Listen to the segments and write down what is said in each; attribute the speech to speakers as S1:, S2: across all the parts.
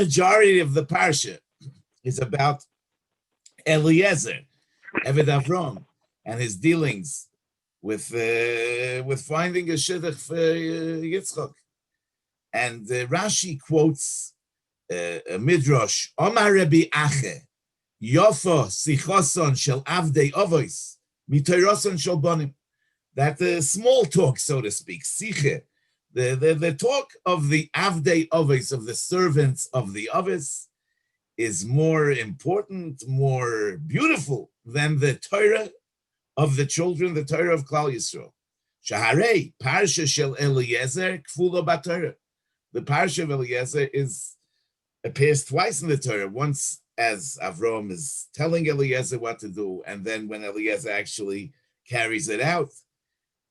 S1: majority of the parsha is about Eliezer, Eved Avram, and his dealings with finding a shidduch for Yitzchak. And Rashi quotes a midrash, Omar Rabbi Ache, Yofa sichoson shel avdei avos, mitoyroson shel bonim. That the small talk, so to speak, siche, the talk of the avdei avos, of the servants of the avos, is more important, more beautiful than the Torah of the children, the Torah of Klal Yisrael. Chayei, parsha shel Eliezer kfulo b'Torah. The parsha of Eliezer appears twice in the Torah. Once as Avram is telling Eliezer what to do, and then when Eliezer actually carries it out.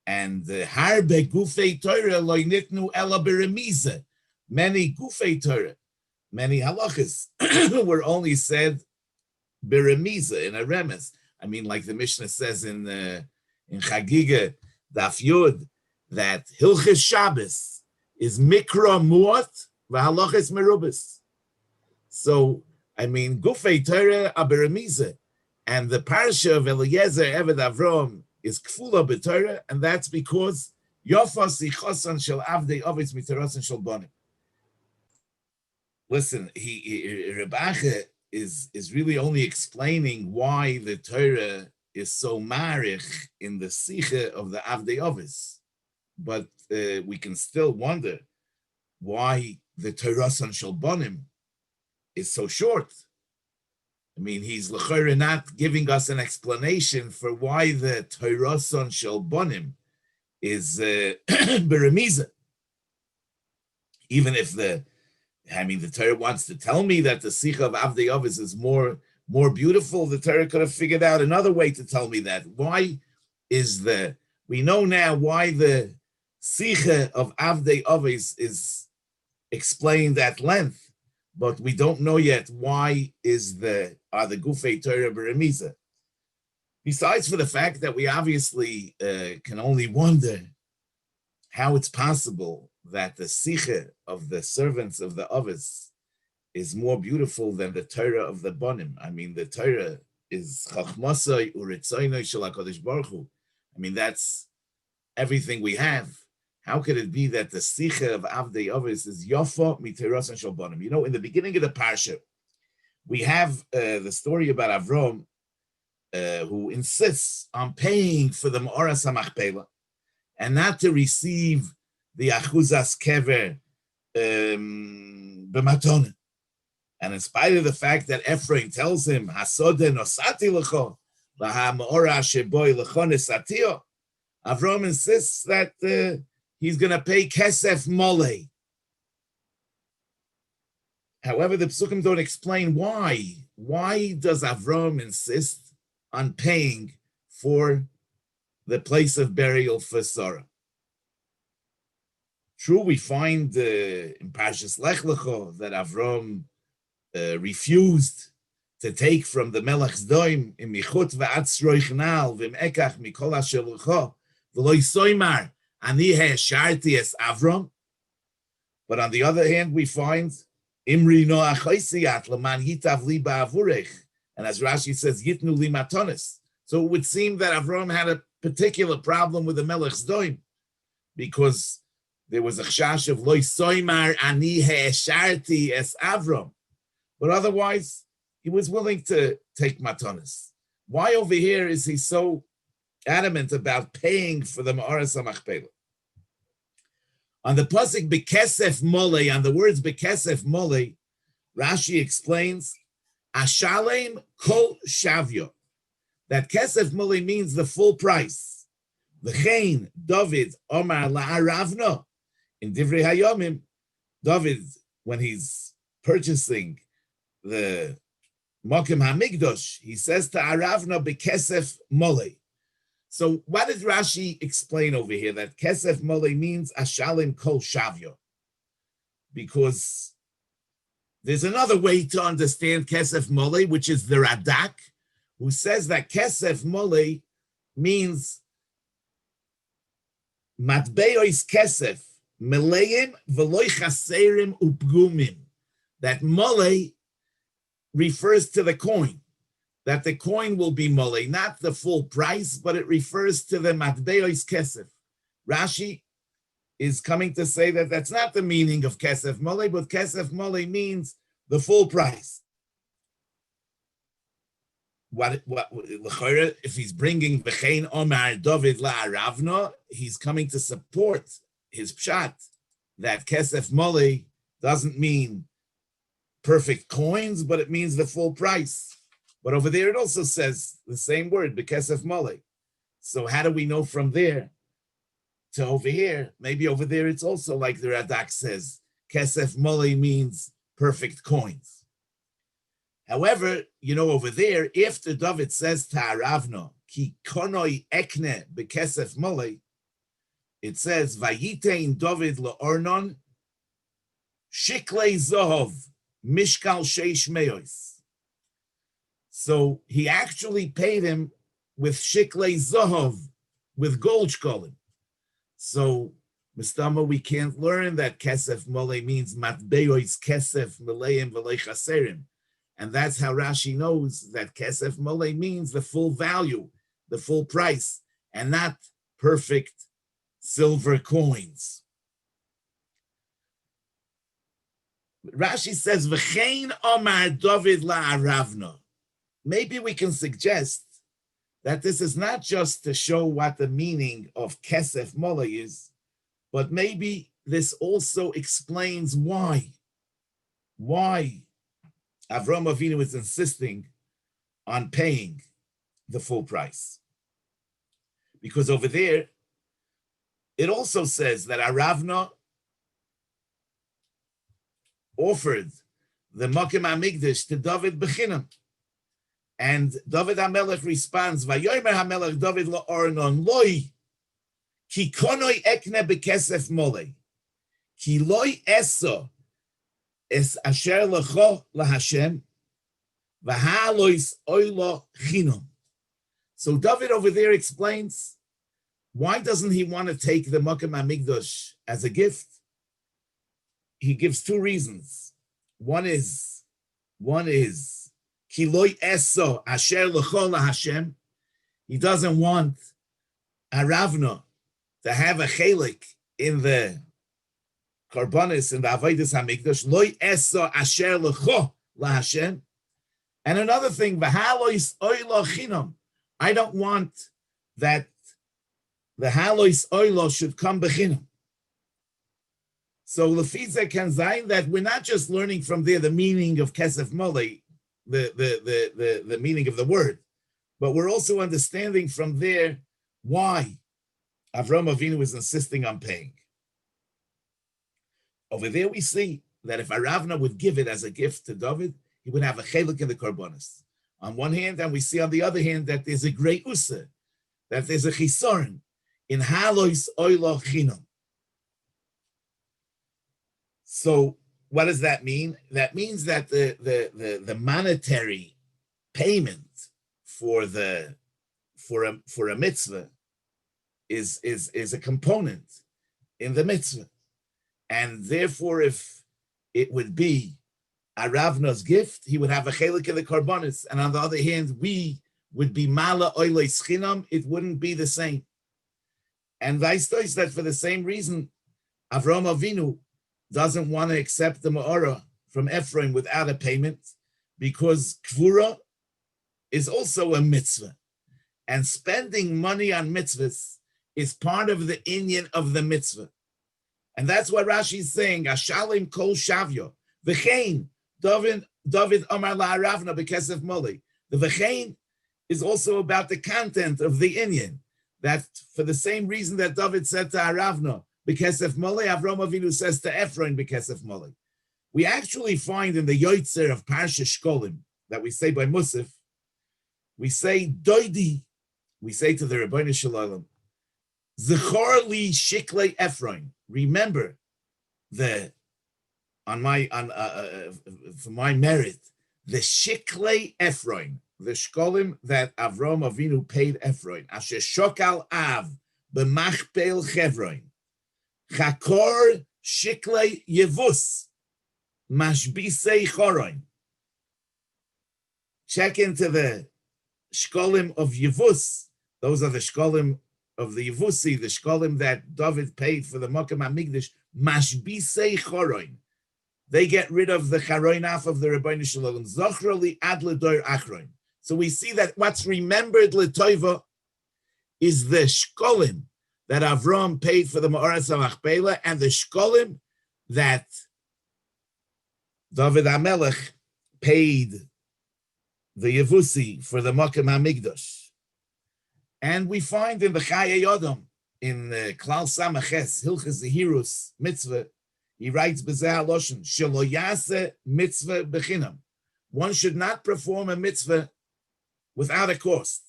S1: And harbe gufei Torah lo nitnu ela beremiza. Many gufei Torah, many halachas were only said beremiza, in a remes. I mean, like the Mishnah says in Chagiga Daf Yud, that Hilchas Shabbos is mikra muat v'halachas merubas. So, I mean, Gufei Torah aberemiza, and the parsha of Eliezer Eved Avram is kfula b'Torah, and that's because Yofa sichosan shel avdei avos mitarasan shel bonim. Listen, Rebbe is really only explaining why the Torah is so marich in the sicha of the avdei avos, but we can still wonder why the Tarasan shel bonim is so short. I mean, he's l'chorah not giving us an explanation for why the Tarasan shel bonim is beremiza. Even if the Torah wants to tell me that the Sicha of Avdei Avos is more beautiful, the Torah could have figured out another way to tell me that. Why is we know now why the Sicha of Avdei Avos is explained at length, but we don't know yet why are the Gufei Torah beremiza. Besides for the fact that we obviously can only wonder how it's possible that the Sicha of the servants of the Avos is more beautiful than the Torah of the Bonim. I mean, the Torah is Chachmasai Uritzainai Shel HaKadosh Baruch Hu. I mean, that's everything we have. How could it be that the Sicha of Avdei Avos is Yofa Miteiros and Shel Bonim? You know, in the beginning of the parsha, we have the story about Avram, who insists on paying for the Ma'oras HaMachpelah and not to receive the Achuzas Kever b'matona. And in spite of the fact that Ephraim tells him, Hasode nosati l'cho, v'ha Ma'ora sheboi l'cho nesatio, Avram insists that he's going to pay kesef mole. However, the Psukim don't explain why. Why does Avram insist on paying for the place of burial for Sara? True, we find in Parshas Lech Lecho that Avram refused to take from the Melech's doim in Michut v'atz roichnal v'mekach mikol asher lecho v'lo yisoymar ani ha'esharti es Avram. But on the other hand, we find Imri no achoisiyat leman hitav li ba'avurech, and as Rashi says, yitnu li matonis. So it would seem that Avram had a particular problem with the Melech's doim, because there was a chash of loy soymar ani ha'esharti es Avram. But otherwise, he was willing to take matonis. Why over here is he so adamant about paying for the Ma'oras HaMachpelah? On the pasuk bekesef mole, on the words bekesef mole, Rashi explains ashalem kol shavyo, that kesef mole means the full price. V'chein David Omar la'aravno, in Divrei Hayomim, David, when he's purchasing the Mokim HaMikdosh, he says to Aravna bekesef mole. So what did Rashi explain over here? That kesef mole means ashalim kol shavyo. Because there's another way to understand kesef mole, which is the Radak, who says that kesef mole means matbeois kesef, meleim v'loi chaserim upgumim. that mole refers to the coin, that the coin will be mole, not the full price, but it refers to the matbeos kesef. Rashi is coming to say that that's not the meaning of kesef mole, but kesef mole means the full price. What if he's bringing v'chein omar David la'aravna, he's coming to support his pshat that kesef mole doesn't mean perfect coins, but it means the full price. But over there it also says the same word, bekesef mole. So how do we know from there to over here? Maybe over there it's also like the Radak says, kesef mole means perfect coins. However, over there, if the David says ta'aravno, ki konoi ekne bekesef mole, it says, vayitein David la'ornon, shiklei zohov, mishkal sheish meos. So he actually paid him with shiklei zohov, with gold shkolim. So, Mistama, we can't learn that kesef mole means matbeos kesef meleim v'lei chaserim. And that's how Rashi knows that kesef mole means the full value, the full price, and not perfect silver coins. Rashi says, "V'chein omar David la'aravna." Maybe we can suggest that this is not just to show what the meaning of kesef mole is, but maybe this also explains why Avraham Avinu is insisting on paying the full price. Because over there, it also says that Aravna offered the Makim HaMikdash to David Bechinam. And David HaMelech responds, Vayomer HaMelech David la'ornon loi, ki konoi ekne bekesef mole, ki loi eso es asher lecho laHashem, v'halois oilo chinam. So David over there explains, why doesn't he want to take the Makom HaMikdash as a gift? He gives two reasons. One is ki lo eso asher lecho laHashem. He doesn't want Aravna to have a chelik in the Karbonis and the Avodas HaMikdash, lo eso asher lecho laHashem. And another thing, v'halois oilo chinam. I don't want that the halois oilo should come bechinam. So lefiza can zayin that we're not just learning from there the meaning of kesef mole, the meaning of the word, but we're also understanding from there why Avraham Avinu is insisting on paying. Over there we see that if Aravna would give it as a gift to David, he would have a chelik in the karbonis. On one hand, and we see on the other hand that there's a great usa, that there's a chisaron in halois oilo chinam. So what does that mean? That means that the monetary payment for a mitzvah is a component in the mitzvah. And therefore, if it would be Aravna's gift, he would have a chelik in the karbonis. And on the other hand, we would be mala oiles chinam, it wouldn't be the same. And vice versa, that for the same reason, Avraham Avinu doesn't want to accept the ma'ora from Ephraim without a payment, because kvura is also a mitzvah. And spending money on mitzvahs is part of the inyan of the mitzvah. And that's what Rashi is saying, Ashalim kol shavyo, v'chein, David Amar la'aravna bekesef mole. The v'chein is also about the content of the inyan, that for the same reason that David said to Aravna, bekesef mole, Avraham Avinu says to Ephraim, bekesef mole. We actually find in the Yotzer of Parshas Shkolim, that we say by Musaf, we say, Doidi, we say to the Rebbeinu Shalom, Zechor li shiklei Ephraim. Remember for my merit, the shiklei Ephraim, the shkolim that Avraham Avinu paid Ephraim, asher shokal av b'machpel Chevron, chakor shiklei yevus, mashbisei choroin. Check into the shkolim of Yevus. Those are the shkolim of the Yevusi, the shkolim that David paid for the Mokem HaMikdash. Mashbisei choroin. They get rid of the charoinaf of the Rebbeinu Shalom. Zochroli ad ledor achroin. So we see that what's remembered letoiva is the shkolim that Avram paid for the Ma'aras HaMachpelah and the shkolim that David HaMelech paid the Yevusi for the Mokem HaMikdash. And we find in the Chayei Adam, in Klal Samaches, Hilchas Zehirus Mitzvah, he writes B'zeh HaLoshen, Shelo Yaseh Mitzvah B'chinam. One should not perform a mitzvah without a cost.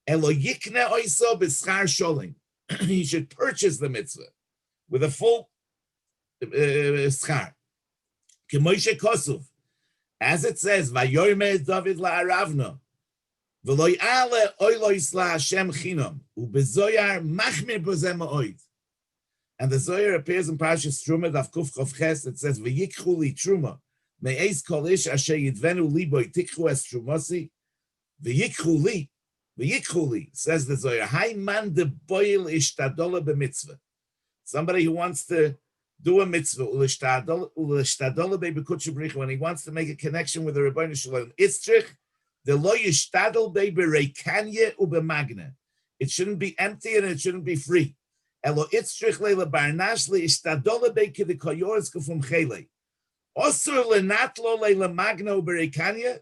S1: Elo Yikne Oiso B'schar Sholim. He should purchase the mitzvah with a full schar. K'moishe Kosuv, as it says, Vayomer David la'aravno, v'lo ya'ale oilois la'Hashem chinam, u'bezoyar machmir b'zeh ma'oid. And the Zohar appears in Parshas Truma, Daf Kuf Chof Ches. It says, "V'yikchu li truma, me'eis kol ish asher yidvenu liboy tikchu es trumasi, v'yikchu li," says the Zohar. Hai man de boil ishtadola b'mitzvah. Somebody who wants to do a mitzvah, ulishtadola be'bekutsh b'richa, when he wants to make a connection with the Rebbeinu Shalom, itzrich the lo yishtadol be'bereikanye u'b'magne. It shouldn't be empty and it shouldn't be free. Elo itzrich leila barnash le ishtadola be'kidikoyorz kufum chele. Osur lenatlo leila magna u'bereikanye.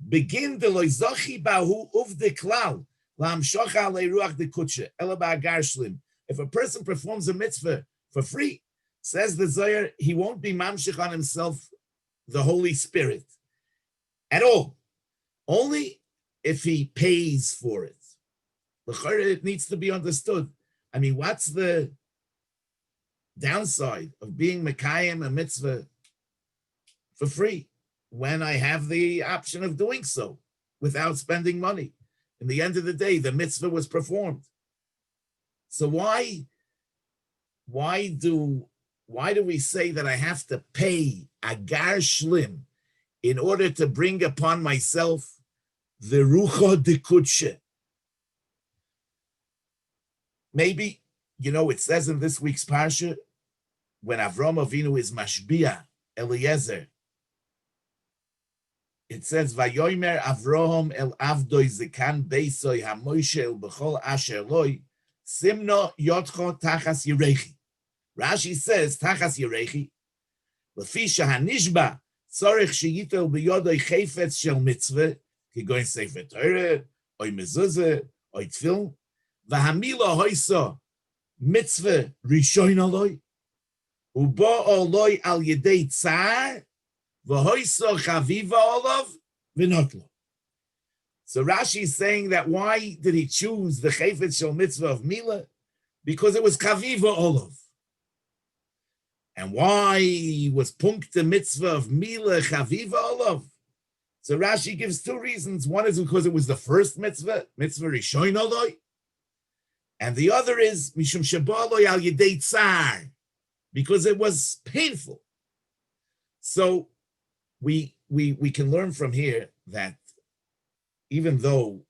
S1: Begin the loizochi bahu uv de klal lamshocha leiruach de kutshe ela ba'agar shlim. If a person performs a mitzvah for free, says the Zohar, he won't be mamshich on himself the Holy Spirit at all. Only if he pays for it. It needs to be understood. I mean, what's the downside of being mekayim a mitzvah for free when I have the option of doing so without spending money? In the end of the day, the mitzvah was performed. So why do we say that I have to pay agar shlim in order to bring upon myself the rucha de kudshe? Maybe, it says in this week's parsha, when Avram Avinu is mashbia Eliezer, it says, "Vayomer Avraham el avdoi zekan beisoy hamoishe el b'chol asher loy simno yotcho tachas yirechi." Rashi says, "Tachas yirechi lefi shehanishba tzorich sheyitel b'yodoi chayfetz shel mitzvah kigoyin sefer Torah oy mezuzah oy tefillin v'hamila hoysa mitzvah rishon aloy ubo aloy al yedei tzar." So Rashi is saying that why did he choose the Chayfetz Shel Mitzvah of Mila? Because it was Chaviva Olav. And why was Punk the Mitzvah of Mila Chaviva Olav? So Rashi gives two reasons. One is because it was the first mitzvah, Mitzvah Rishon Oloi. And the other is Mishum Shabaloi Al Yedei Tsar, because it was painful. So we can learn from here that even though,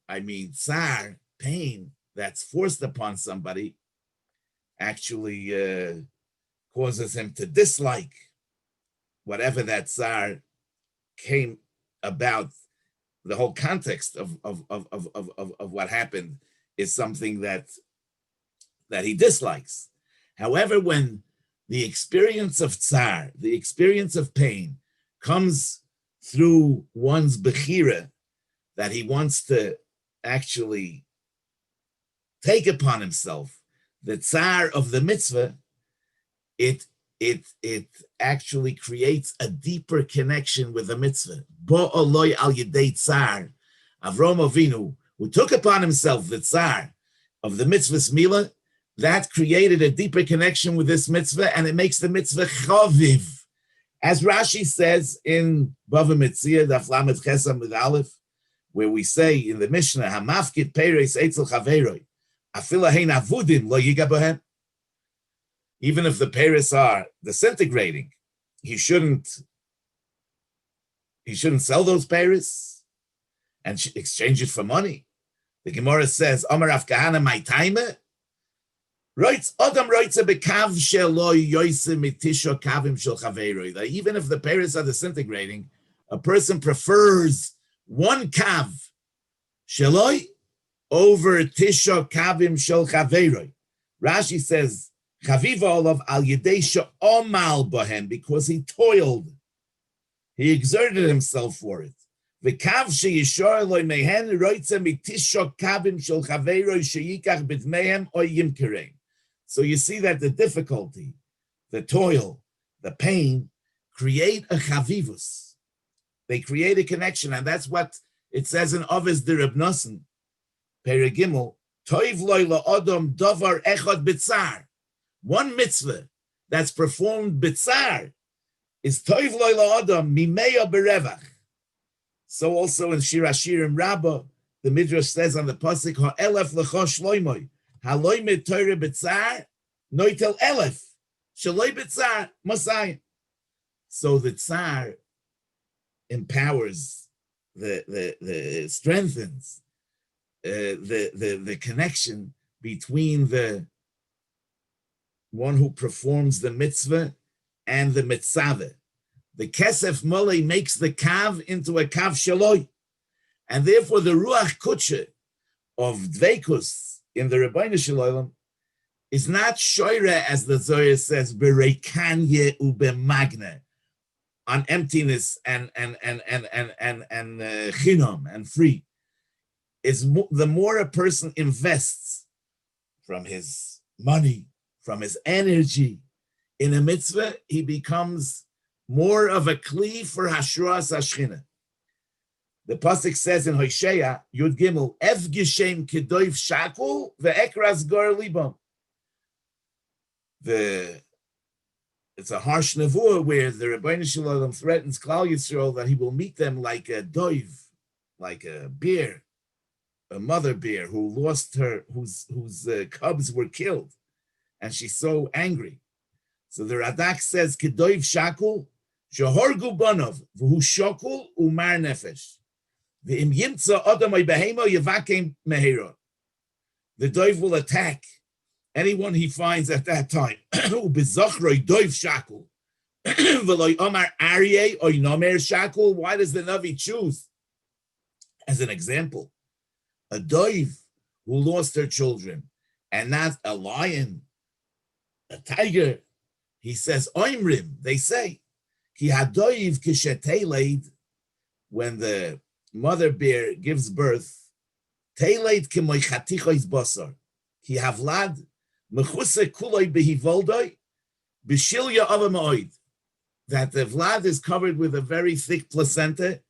S1: tsar, pain that's forced upon somebody actually causes him to dislike whatever that tsar came about. The whole context of what happened is something that he dislikes. However, when the experience of tsar, the experience of pain, comes through one's bechira, that he wants to actually take upon himself the tsar of the mitzvah, it actually creates a deeper connection with the mitzvah. Bo oloi al yedei tsar, Avram Avinu, who took upon himself the tsar of the mitzvah's milah, that created a deeper connection with this mitzvah, and it makes the mitzvah chaviv. As Rashi says in Bava Metzia, Daf Lamed Chesam with Aleph, where we say in the Mishnah, Hamafkid Peres Eitzel Chaveroi, Afila Hein Avudim Lo Yiga Bohem. Even if the Peres are disintegrating, he shouldn't he shouldn't sell those Paris and exchange it for money. The Gemara says, Amar Rav Kahana, my timer. Right, Adam writes a bekav sheloi yoise mitisho kavim shel chaveroi. That even if the Paris are disintegrating, a person prefers one kav sheloi over tisho kavim shel chaveroi. Rashi says, chaviva olav al yedei she'omal bohem, because he toiled, he exerted himself for it. V'kav sheyishor eloi mehen roitze mitisho kavim shel chaveroi sheyikach b'dmehem o yimkereim. So you see that the difficulty, the toil, the pain, create a chavivus. They create a connection, and that's what it says in Ovis de Reb Nosson, Perigimel, Toiv loy la'odom davar echad b'tzar. One mitzvah that's performed b'tzar is Toiv loy la'odom mimeya berevach. So also in Shir Hashirim Rabbah, the Midrash says on the pasuk, ha'elef l'cho shloimoy, ha'loy mit-Torah b'tzar, noitel elef, shaloi b'tzar, masayim. So the tzar empowers, the strengthens the connection between the one who performs the mitzvah and the mitzaveh. The kesef molei makes the kav into a kav shaloi, and therefore the ruach kutshe of dveikus in the Rebbeinu Shalom is not shoire, as the Zohar says, bereikanye ubemagne, on emptiness and chinom and free. It's the more a person invests from his money, from his energy in a mitzvah, he becomes more of a kli for hashras hashchina. The pasuk says in Hosea Yud Gimel, Ev Gishem Kedoiv Shakul ve'ekras gar libam. It's a harsh nevuah where the Rebbeinu Shalom threatens Klal Yisrael that he will meet them like a doiv, like a bear, a mother bear who lost her, whose cubs were killed, and she's so angry. So the Radak says, Kedoiv Shakul, Shehorgu Banov, V'hu Shokul Umar Nefesh. The doiv will attack anyone he finds at that time. Why does the Navi choose, as an example, a doiv who lost her children and not a lion, a tiger? He says, Oimrim, they say, Ki hadoiv kisheteleid, when the mother bear gives birth, Teileit k'moy chatichois basar, ki havlad mechuse kuloi behivoldoi b'shilya ava ma'oid, that the vlad is covered with a very thick placenta.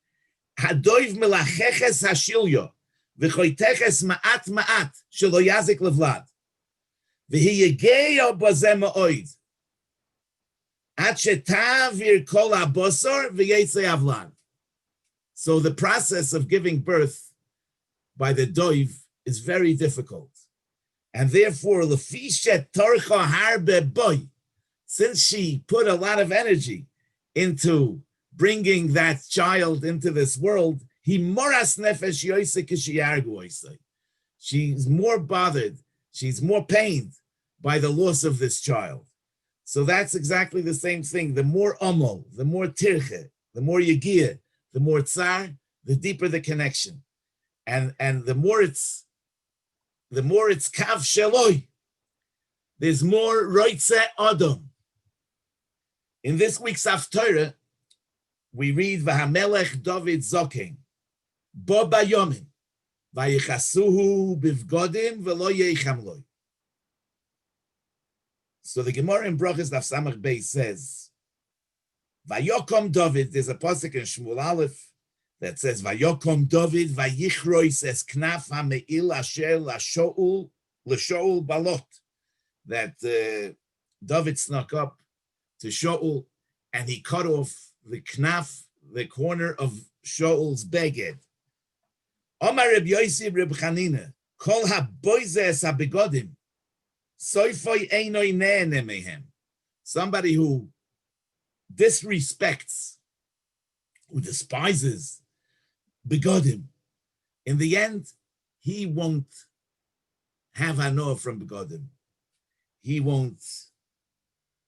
S1: Hadoiv melacheches hashilya v'choiteches ma'at ma'at shelo yazik levlad v'hiyegeya bazeh ma'oid at shetavir kol habasar v'yetzei havlad. So the process of giving birth by the doiv is very difficult. And therefore, since she put a lot of energy into bringing that child into this world, she's more bothered, she's more pained by the loss of this child. So that's exactly the same thing. The more amol, the more tirche, the more yegiyah, the more tsar, the deeper the connection, and the more it's kav sheloi. There's more roitze adam. In this week's Haftarah, we read Vahamelech David Zoken, Bo Bayomin, Vayichasuhu bivgodim velo yeicham loi. So the Gemara in Brachas Daf Samach Beis says, Vayokom David, there's a pasuk in Shmuel Aleph that says, Vayokom David, Vayichrois es knaf ha'me'il asher l'sho'ul balot. That David snuck up to Shaul and he cut off the knaf, the corner of Shaul's beged. Omar Reb Yosef Reb Chanina, Kol ha'boize es ha'begodim, soifoi einoi ne'ene mehem. Somebody who disrespects who despises begodim, in the end, he won't have hanoah from begodim. He won't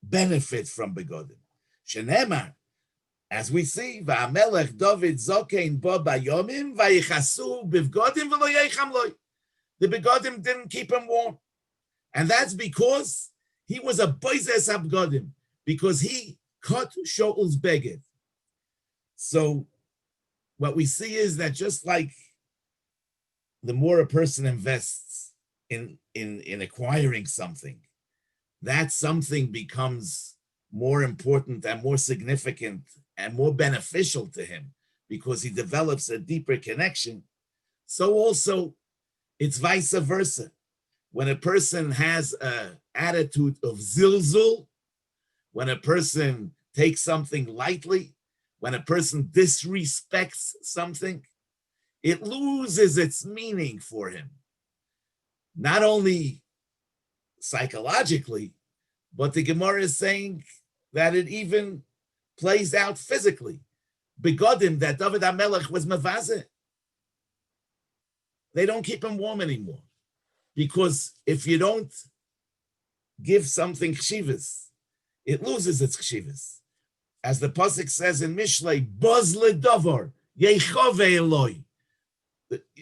S1: benefit from begodim. Shenemar, as we see, va'amelech David zokein bo bayomim vayichasu bivgodim v'lo yeicham loy. The begodim didn't keep him warm, and that's because he was a boizes abgodim, because he cut Shaul's beged. So what we see is that just like the more a person invests in acquiring something, that something becomes more important and more significant and more beneficial to him because he develops a deeper connection. So also it's vice versa. When a person has an attitude of zilzul, when a person takes something lightly, when a person disrespects something, it loses its meaning for him. Not only psychologically, but the Gemara is saying that it even plays out physically. Begodim that David HaMelech was mevazeh, they don't keep him warm anymore. Because if you don't give something chshivas, it loses its chshivas. As the pasuk says in Mishlei, Boz ledavar yechove Eloi.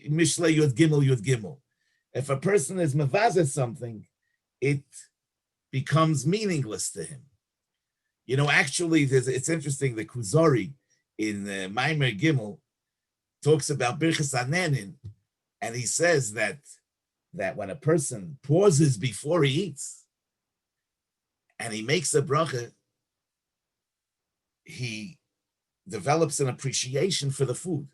S1: Mishlei Yud Gimel. If a person is mevazeh something, it becomes meaningless to him. You know, actually, it's interesting. The Kuzari in Maimer Gimel talks about Birchas Hanenin, and he says that when a person pauses before he eats and he makes a bracha, he develops an appreciation for the food.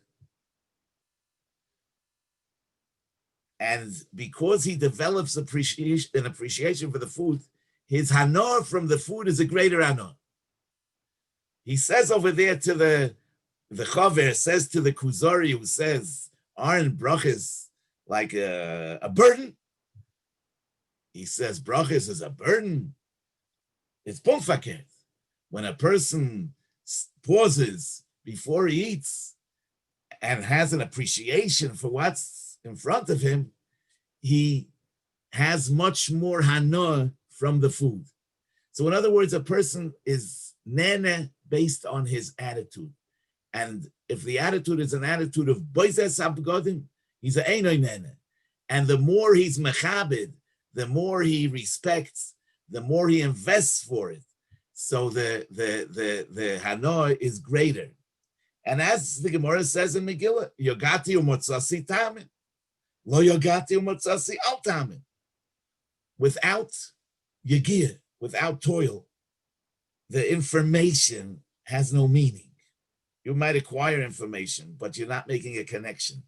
S1: And because he develops an appreciation for the food, his hanoah from the food is a greater hanoah. He says over there to the chaver, says to the Kuzari, who says, aren't brachas like a burden? He says, brachas is a burden. It's pomfaket. When a person pauses before he eats and has an appreciation for what's in front of him, he has much more hanoah from the food. So in other words, a person is nene based on his attitude. And if the attitude is an attitude of boizes abgodim, he's a einoi nene. And the more he's mechabed, the more he respects, the more he invests for it. So the hanoah is greater. And as the Gemara says in Megillah, yogati umotzasi tamin, lo yogati umotzasi al tamin. Without yagir, without toil, the information has no meaning. You might acquire information, but you're not making a connection.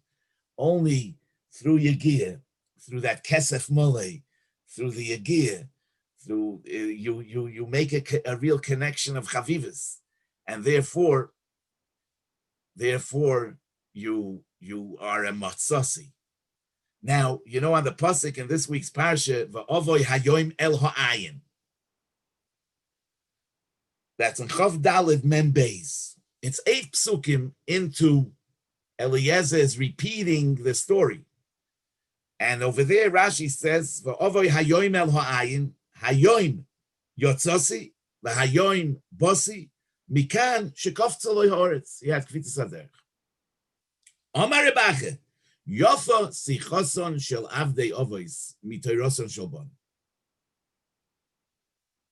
S1: Only through yagir, through that kesef mole, through the yagir, through you make a real connection of chavivas, and therefore you are a matzasi. Now, you know, on the pasuk in this week's parsha, va'ovoi hayoim el ha'ayin. That's in Chav Daled Mem Beis. It's 8 psukim into Eliezer is repeating the story. And over there, Rashi says, va'ovoi hayoim el ha'ayin, hayoim yotzasi, v'hayoim bosi, mikan shekoftzah lo ha'oretz. He has kvitzas haderech. Omar Rebache, Yofa sichoson shel avdei ovois mitoyroson shel bon.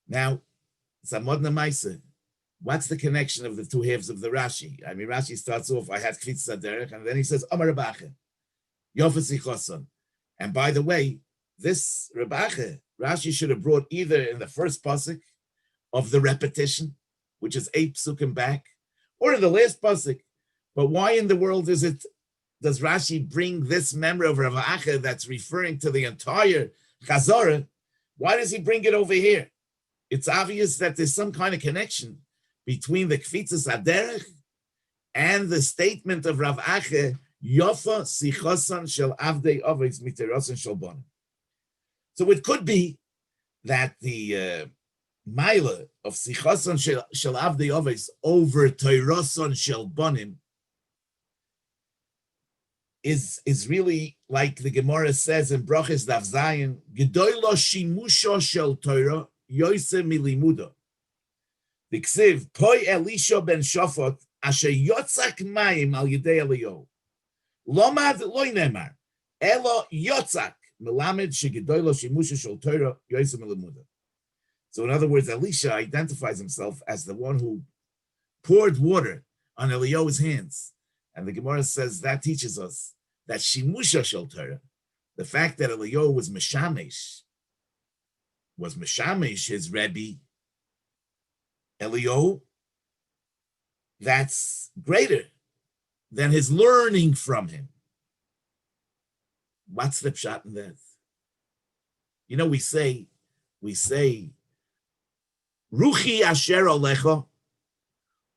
S1: Now, Samod Namaisa, what's the connection of the two halves of the Rashi? I mean, Rashi starts off, I had kvitzas haderech, and then he says, Omar Rebache, Yofa sichoson. And by the way, this Rebache, Rashi should have brought either in the first pasuk of the repetition, which is 8 psukim back, or in the last pasuk. But why in the world does Rashi bring this memory of Rav Acha that's referring to the entire Chazorah? Why does he bring it over here? It's obvious that there's some kind of connection between the Kvitzas Haderech and the statement of Rav Acha, Yofa sichosan shel avdei oveis miterosan shel bon. So it could be that the Maila of Sichason Shel Avdei Oves over Toirason Shel Bonim is really like the Gemara says in Brachas Daf Zayin, Gedoylo Shimusho Shel Torah Yoise Milimudo. Diksiv Poi Elisha ben Shofot Asher Yotzak Mayim Al Yedei Eliyahu Lomad Loy Nemar Elo Yotzak Melamed Shegedoylo Shimusho Shel Torah Yoise Milimudo. So in other words, Elisha identifies himself as the one who poured water on Eliyahu's hands. And the Gemara says that teaches us that Shimusha Shel Torah, the fact that Eliyahu was Mishamesh his Rebbe, Eliyahu, that's greater than his learning from him. What's the pshat in that? You know, we say, Ruchi asher olecha,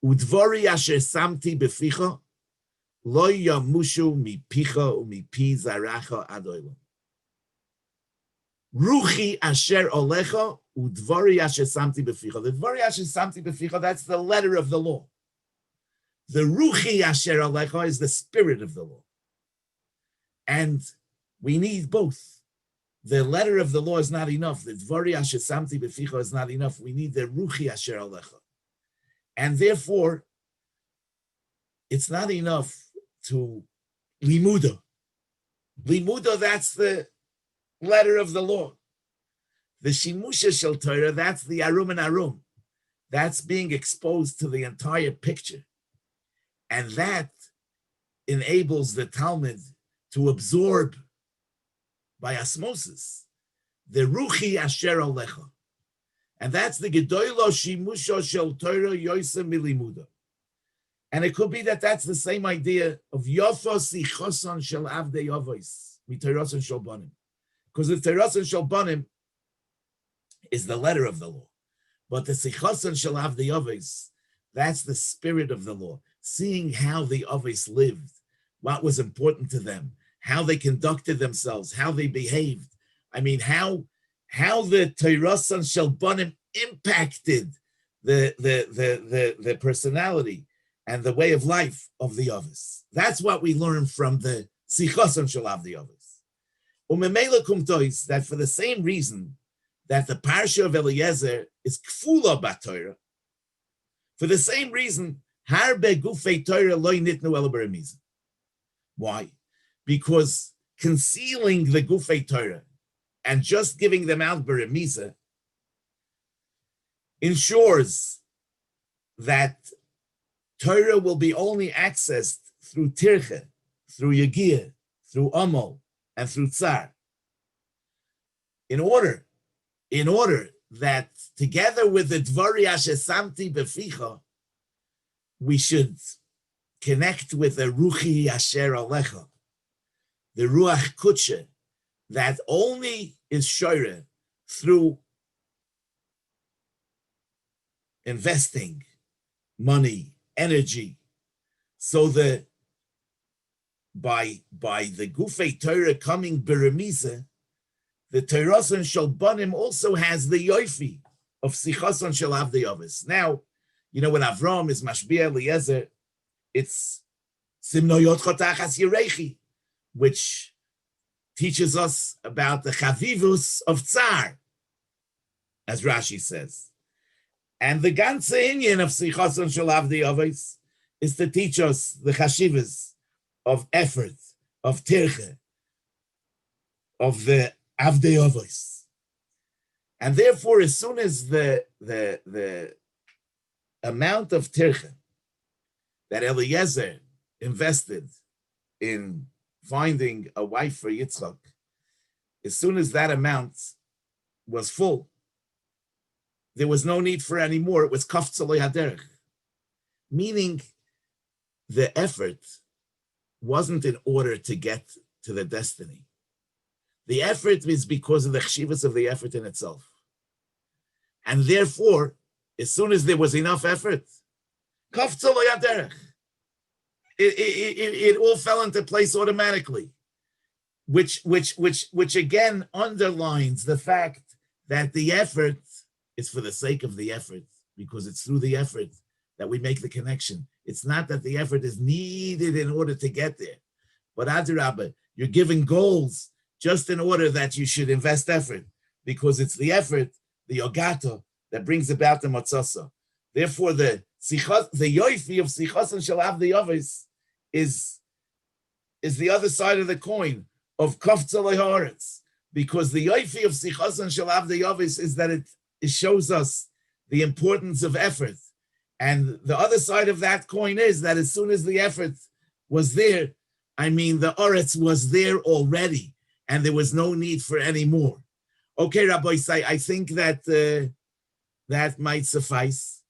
S1: udvari asher samti beficha, lo yamushu mipicha umipi zaracha ad olam. Ruchi asher olecha, udvari asher samti beficha. The dvari asher samti beficha, that's the letter of the law. The ruchi asher olecha is the spirit of the law. And we need both. The letter of the law is not enough. The dvari asher samti beficha is not enough. We need the ruchi asher alecha. And therefore, it's not enough to limuda. Limuda, that's the letter of the law. The shimusha shel Torah, that's the arum and arum. That's being exposed to the entire picture. And that enables the Talmud to absorb by osmosis, the ruchi asher alecha. And that's the gedoylo shimusho shel Torah yoise milimuda. And it could be that that's the same idea of yofo sichoson shel avdei avos mitorason shel banim. Because the torason shel banim is the letter of the law. But the sichoson shel avdei avos, that's the spirit of the law. Seeing how the avos lived, what was important to them, how they conducted themselves, how they behaved. I mean, how the Torason Shel Banim impacted the personality and the way of life of the Avos. That's what we learn from the Sichoson Shel Avdei Avos. Umemela kumtois, that for the same reason that the parsha of Eliezer is kfula b'Torah, for the same reason, harbe gufei Torah loy nitnu el beremiza. Why? Because concealing the Gufei Torah and just giving them out beremiza ensures that Torah will be only accessed through tirche, through yagiyah, through amal, and through tsar. In order that together with the dvari asher samti beficha, we should connect with the ruchi asher alecha, the ruach kutshe, that only is shoyre through investing money, energy, so that by the gufei Torah coming beremiza, the Torason Shel Banim also has the yoifi of sichason shel avdei avos. Now, you know, when Avram is mashbia Eliezer, it's simnoyot chotachas yirechi, which teaches us about the chavivus of tsar, as Rashi says. And the ganze inyan of sichason shel avdei avos is to teach us the chashivas of effort, of tirche, of the avdei avos. And therefore, as soon as the amount of tirche that Eliezer invested in finding a wife for Yitzchak, as soon as that amount was full, there was no need for any more. It was kaftzalei haderech, meaning the effort wasn't in order to get to the destiny. The effort is because of the chshivas of the effort in itself. And therefore, as soon as there was enough effort, kaftzalei haderech, it all fell into place automatically, which again underlines the fact that the effort it's for the sake of the effort, because it's through the effort that we make the connection. It's not that the effort is needed in order to get there, but Adirabba, you're giving goals just in order that you should invest effort, because it's the effort, the yogato, that brings about the matzasa. Therefore, the yoifi of sichas and shalav the yavis is the other side of the coin of kafza leharetz, because the yoifi of sichas and shalav the yavis is that it shows us the importance of effort. And the other side of that coin is that as soon as the effort was there, I mean, the oretz was there already, and there was no need for any more. Okay, Rabbi Isai, I think that that might suffice.